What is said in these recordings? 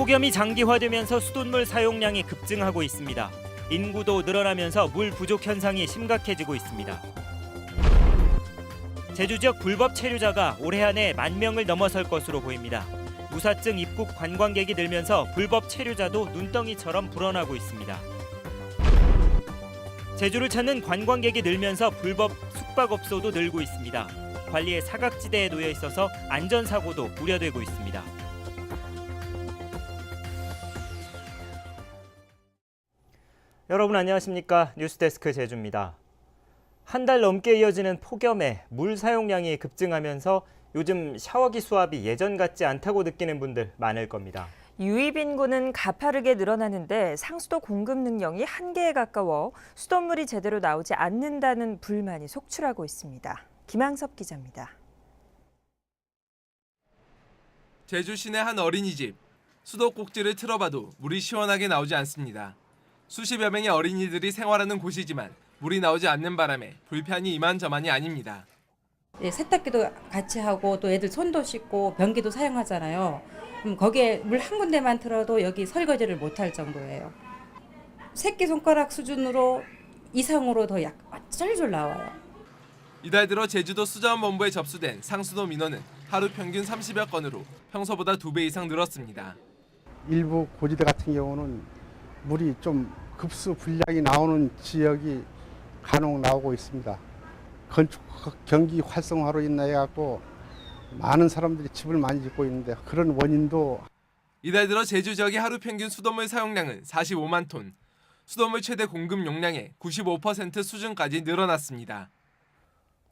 폭염이 장기화되면서 수돗물 사용량이 급증하고 있습니다. 인구도 늘어나면서 물 부족 현상이 심각해지고 있습니다. 제주 지역 불법 체류자가 올해 안에 10,000명을 넘어설 것으로 보입니다. 무사증 입국 관광객이 늘면서 불법 체류자도 눈덩이처럼 불어나고 있습니다. 제주를 찾는 관광객이 늘면서 불법 숙박업소도 늘고 있습니다. 관리의 사각지대에 놓여 있어서 안전사고도 우려되고 있습니다. 여러분 안녕하십니까? 뉴스데스크 제주입니다. 한 달 넘게 이어지는 폭염에 물 사용량이 급증하면서 요즘 샤워기 수압이 예전 같지 않다고 느끼는 분들 많을 겁니다. 유입 인구는 가파르게 늘어나는데 상수도 공급 능력이 한계에 가까워 수돗물이 제대로 나오지 않는다는 불만이 속출하고 있습니다. 김항섭 기자입니다. 제주 시내 한 어린이집. 수도꼭지를 틀어봐도 물이 시원하게 나오지 않습니다. 수십여 명의 어린이들이 생활하는 곳이지만 물이 나오지 않는 바람에 불편이 이만저만이 아닙니다. 세탁기도 같이 하고 또 애들 손도 씻고 변기도 사용하잖아요. 그럼 거기에 물 한 군데만 틀어도 여기 설거지를 못할 정도예요. 새끼손가락 수준으로 이상으로 더 쫄쫄 나와요. 이달 들어 제주도 수자원본부에 접수된 상수도 민원은 하루 평균 30여 건으로 평소보다 2배 이상 늘었습니다. 일부 고지대 같은 경우는 물이 좀 급수 불량이 나오는 지역이 간혹 나오고 있습니다. 건축 경기 활성화로 인해 갖고 많은 사람들이 집을 많이 짓고 있는데 그런 원인도 이달 들어 제주 지역의 하루 평균 수돗물 사용량은 45만 톤, 수돗물 최대 공급 용량의 95% 수준까지 늘어났습니다.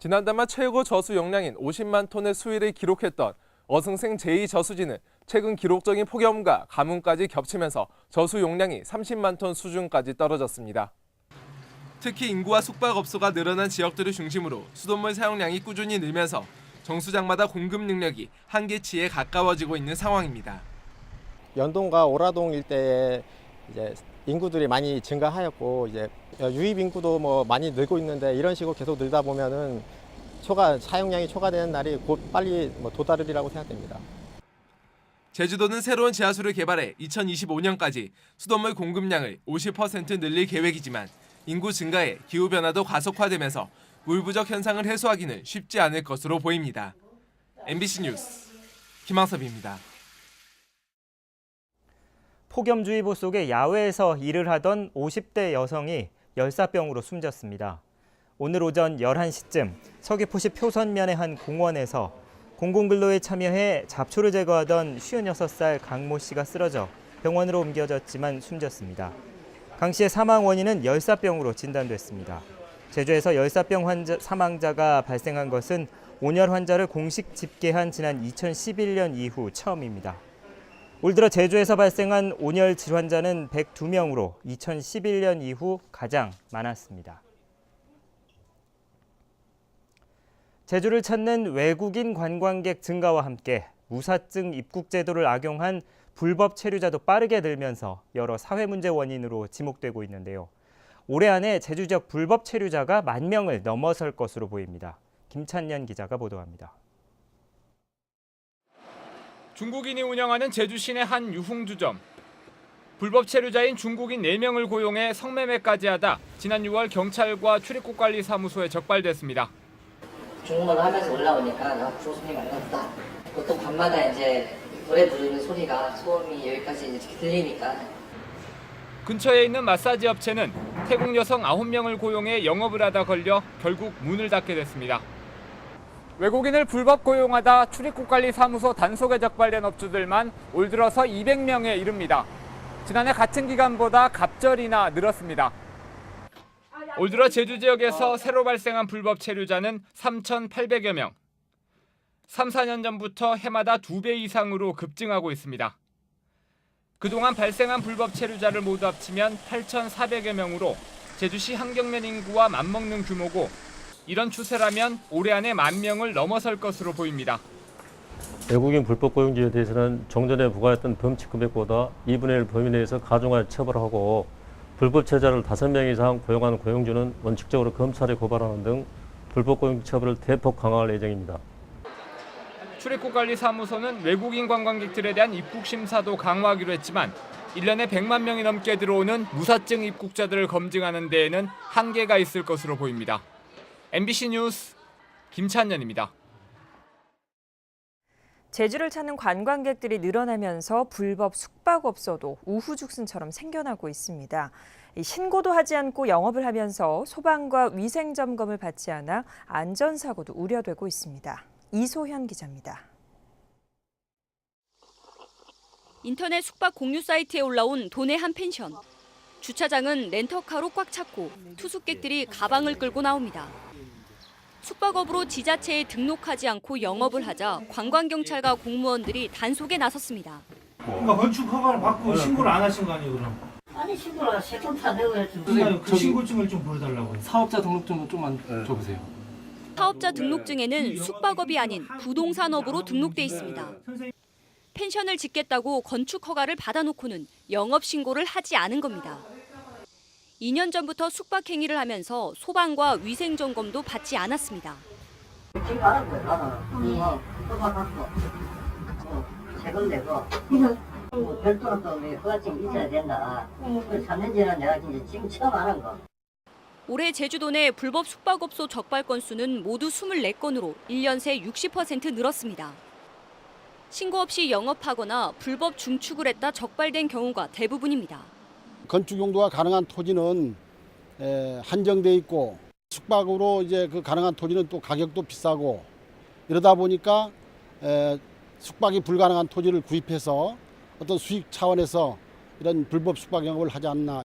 지난달 말 최고 저수 용량인 50만 톤의 수위를 기록했던 어승생 제2저수지는 최근 기록적인 폭염과 가뭄까지 겹치면서 저수 용량이 30만 톤 수준까지 떨어졌습니다. 특히 인구와 숙박업소가 늘어난 지역들을 중심으로 수돗물 사용량이 꾸준히 늘면서 정수장마다 공급 능력이 한계치에 가까워지고 있는 상황입니다. 연동과 오라동 일대에 이제 인구들이 많이 증가하였고 이제 유입 인구도 많이 늘고 있는데 이런 식으로 계속 늘다 보면은 사용량이 초과되는 날이 곧 빨리 도달이라고 생각됩니다. 제주도는 새로운 지하수를 개발해 2025년까지 수돗물 공급량을 50% 늘릴 계획이지만 인구 증가에 기후변화도 가속화되면서 물 부족 현상을 해소하기는 쉽지 않을 것으로 보입니다. MBC 뉴스 김항섭입니다. 폭염주의보 속에 야외에서 일을 하던 50대 여성이 열사병으로 숨졌습니다. 오늘 오전 11시쯤 서귀포시 표선면의 한 공원에서 공공근로에 참여해 잡초를 제거하던 56살 강모 씨가 쓰러져 병원으로 옮겨졌지만 숨졌습니다. 강 씨의 사망 원인은 열사병으로 진단됐습니다. 제주에서 열사병 사망자가 발생한 것은 온열 환자를 공식 집계한 지난 2011년 이후 처음입니다. 올 들어 제주에서 발생한 온열 질환자는 102명으로 2011년 이후 가장 많았습니다. 제주를 찾는 외국인 관광객 증가와 함께 무사증 입국 제도를 악용한 불법 체류자도 빠르게 늘면서 여러 사회 문제 원인으로 지목되고 있는데요. 올해 안에 제주 지역 불법 체류자가 10,000명을 넘어설 것으로 보입니다. 김찬년 기자가 보도합니다. 중국인이 운영하는 제주 시내 한 유흥주점. 불법 체류자인 중국인 4명을 고용해 성매매까지 하다 지난 6월 경찰과 출입국관리사무소에 적발됐습니다. 중국말로 하면서 올라오니까 중국 손님이 많나 보다. 보통 밤마다 이제 노래 부르는 소리가 소음이 여기까지 이렇게 들리니까. 근처에 있는 마사지 업체는 태국 여성 9명을 고용해 영업을 하다 걸려 결국 문을 닫게 됐습니다. 외국인을 불법 고용하다 출입국관리사무소 단속에 적발된 업주들만 올 들어서 200명에 이릅니다. 지난해 같은 기간보다 갑절이나 늘었습니다. 올 들어 제주 지역에서 새로 발생한 불법 체류자는 3,800여 명. 3, 4년 전부터 해마다 2배 이상으로 급증하고 있습니다. 그동안 발생한 불법 체류자를 모두 합치면 8,400여 명으로 제주시 한경면 인구와 맞먹는 규모고 이런 추세라면 올해 안에 10,000명을 넘어설 것으로 보입니다. 외국인 불법 고용주에 대해서는 종전에 부과했던 범칙 금액보다 2분의 1 범위 내에서 가중하여 처벌하고 불법 체류자를 5명 이상 고용하는 고용주는 원칙적으로 검찰에 고발하는 등 불법 고용 처벌을 대폭 강화할 예정입니다. 출입국관리사무소는 외국인 관광객들에 대한 입국 심사도 강화하기로 했지만 1년에 100만 명이 넘게 들어오는 무사증 입국자들을 검증하는 데에는 한계가 있을 것으로 보입니다. MBC 뉴스 김찬년입니다. 제주를 찾는 관광객들이 늘어나면서 불법 숙박업소도 우후죽순처럼 생겨나고 있습니다. 신고도 하지 않고 영업을 하면서 소방과 위생점검을 받지 않아 안전사고도 우려되고 있습니다. 이소현 기자입니다. 인터넷 숙박 공유 사이트에 올라온 도내 한 펜션. 주차장은 렌터카로 꽉 찼고 투숙객들이 가방을 끌고 나옵니다. 숙박업으로 지자체에 등록하지 않고 영업을 하자 관광경찰과 공무원들이 단속에 나섰습니다. 그러니까 건축 허가를 받고 신고를 안 하신 거 아니에요, 그럼? 아니 신고를 세금 다 내고 해야지. 그 신고증을 좀 보여달라고요. 사업자 등록증 좀만 줘보세요. 사업자 등록증에는 숙박업이 아닌 부동산업으로 등록돼 있습니다. 펜션을 짓겠다고 건축 허가를 받아놓고는 영업 신고를 하지 않은 겁니다. 2년 전부터 숙박 행위를 하면서 소방과 위생 점검도 받지 않았습니다. 지금 알아 보여. 또 받았어. 세금 내고. 별도로 또 허가증이 있어야 된다. 그 3년째는 내가 지금 처음 하는 거. 올해 제주도 내 불법 숙박업소 적발 건수는 모두 24건으로 1년 새 60% 늘었습니다. 신고 없이 영업하거나 불법 중축을 했다 적발된 경우가 대부분입니다. 건축 용도가 가능한 토지는 한정돼 있고 숙박으로 이제 그 가능한 토지는 또 가격도 비싸고 이러다 보니까 숙박이 불가능한 토지를 구입해서 어떤 수익 차원에서 이런 불법 숙박 영업을 하지 않나.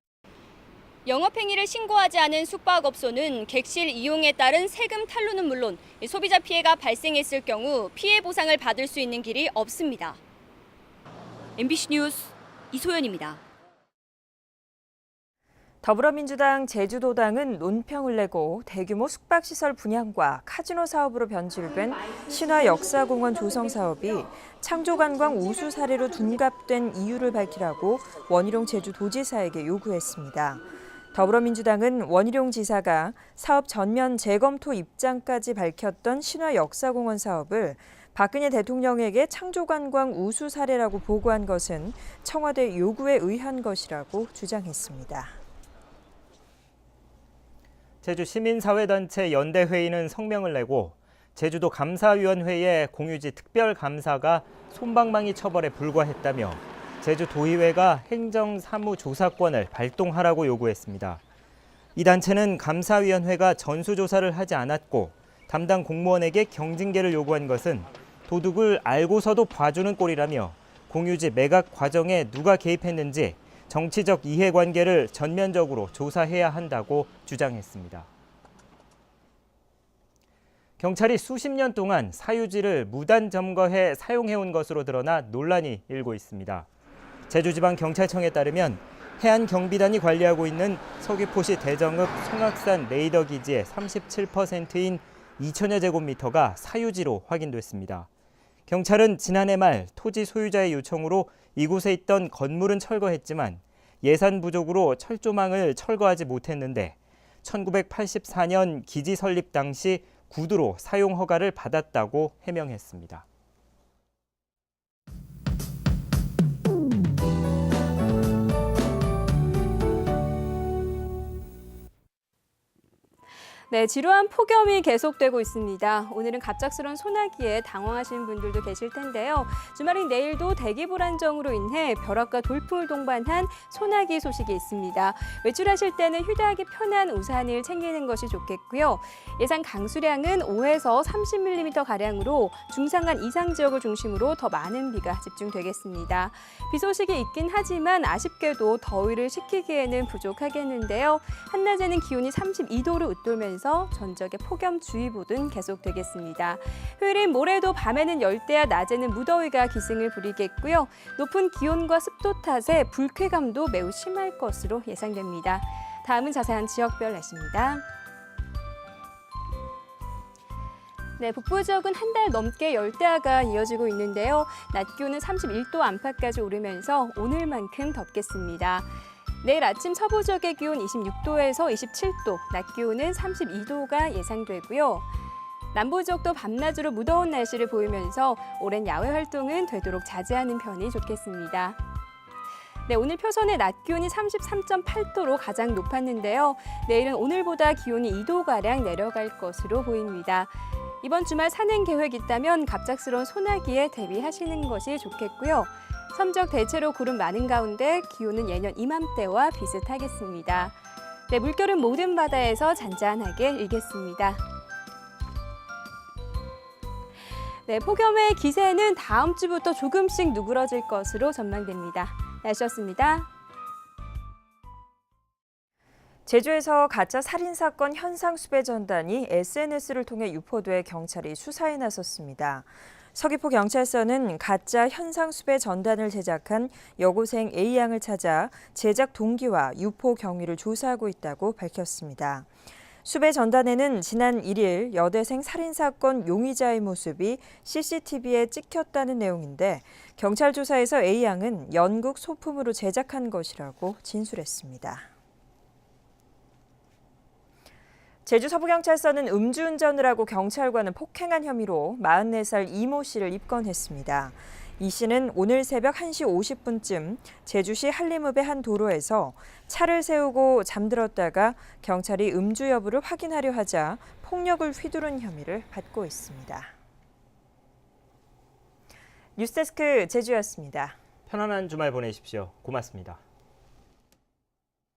영업행위를 신고하지 않은 숙박업소는 객실 이용에 따른 세금 탈루는 물론 소비자 피해가 발생했을 경우 피해 보상을 받을 수 있는 길이 없습니다. MBC 뉴스 이소연입니다. 더불어민주당 제주도당은 논평을 내고 대규모 숙박시설 분양과 카지노 사업으로 변질된 신화역사공원 조성 사업이 창조관광 우수 사례로 둔갑된 이유를 밝히라고 원희룡 제주도지사에게 요구했습니다. 더불어민주당은 원희룡 지사가 사업 전면 재검토 입장까지 밝혔던 신화역사공원 사업을 박근혜 대통령에게 창조관광 우수 사례라고 보고한 것은 청와대 요구에 의한 것이라고 주장했습니다. 제주 시민사회단체 연대회의는 성명을 내고 제주도 감사위원회의 공유지 특별감사가 솜방망이 처벌에 불과했다며 제주도의회가 행정사무조사권을 발동하라고 요구했습니다. 이 단체는 감사위원회가 전수조사를 하지 않았고 담당 공무원에게 경징계를 요구한 것은 도둑을 알고서도 봐주는 꼴이라며 공유지 매각 과정에 누가 개입했는지 정치적 이해관계를 전면적으로 조사해야 한다고 주장했습니다. 경찰이 수십 년 동안 사유지를 무단 점거해 사용해온 것으로 드러나 논란이 일고 있습니다. 제주지방경찰청에 따르면 해안경비단이 관리하고 있는 서귀포시 대정읍 송악산 레이더 기지의 37%인 2천여 제곱미터가 사유지로 확인됐습니다. 경찰은 지난해 말 토지 소유자의 요청으로 이곳에 있던 건물은 철거했지만 예산 부족으로 철조망을 철거하지 못했는데 1984년 기지 설립 당시 구두로 사용 허가를 받았다고 해명했습니다. 네, 지루한 폭염이 계속되고 있습니다. 오늘은 갑작스러운 소나기에 당황하시는 분들도 계실 텐데요. 주말인 내일도 대기 불안정으로 인해 벼락과 돌풍을 동반한 소나기 소식이 있습니다. 외출하실 때는 휴대하기 편한 우산을 챙기는 것이 좋겠고요. 예상 강수량은 5에서 30mm가량으로 중산간 이상 지역을 중심으로 더 많은 비가 집중되겠습니다. 비 소식이 있긴 하지만 아쉽게도 더위를 식히기에는 부족하겠는데요. 한낮에는 기온이 32도를 웃돌면서 전적의 폭염주의보는 계속되겠습니다. 휴일인 모레도 밤에는 열대야, 낮에는 무더위가 기승을 부리겠고요. 높은 기온과 습도 탓에 불쾌감도 매우 심할 것으로 예상됩니다. 다음은 자세한 지역별 날씨입니다. 네, 북부 지역은 한 달 넘게 열대야가 이어지고 있는데요. 낮 기온은 31도 안팎까지 오르면서 오늘만큼 덥겠습니다. 내일 아침 서부 지역의 기온 26도에서 27도, 낮 기온은 32도가 예상되고요. 남부 지역도 밤낮으로 무더운 날씨를 보이면서 오랜 야외 활동은 되도록 자제하는 편이 좋겠습니다. 네, 오늘 표선의 낮 기온이 33.8도로 가장 높았는데요. 내일은 오늘보다 기온이 2도가량 내려갈 것으로 보입니다. 이번 주말 산행 계획 있다면 갑작스러운 소나기에 대비하시는 것이 좋겠고요. 섬적 대체로 구름 많은 가운데 기온은 예년 이맘때와 비슷하겠습니다. 네, 물결은 모든 바다에서 잔잔하게 일겠습니다. 네, 폭염의 기세는 다음 주부터 조금씩 누그러질 것으로 전망됩니다. 날씨였습니다. 제주에서 가짜 살인사건 현상수배 전단이 SNS를 통해 유포돼 경찰이 수사에 나섰습니다. 서귀포 경찰서는 가짜 현상수배 전단을 제작한 여고생 A양을 찾아 제작 동기와 유포 경위를 조사하고 있다고 밝혔습니다. 수배 전단에는 지난 1일 여대생 살인사건 용의자의 모습이 CCTV에 찍혔다는 내용인데 경찰 조사에서 A양은 연극 소품으로 제작한 것이라고 진술했습니다. 제주 서부경찰서는 음주운전을 하고 경찰관을 폭행한 혐의로 44살 이모 씨를 입건했습니다. 이 씨는 오늘 새벽 1시 50분쯤 제주시 한림읍의 한 도로에서 차를 세우고 잠들었다가 경찰이 음주 여부를 확인하려 하자 폭력을 휘두른 혐의를 받고 있습니다. 뉴스데스크 제주였습니다. 편안한 주말 보내십시오. 고맙습니다.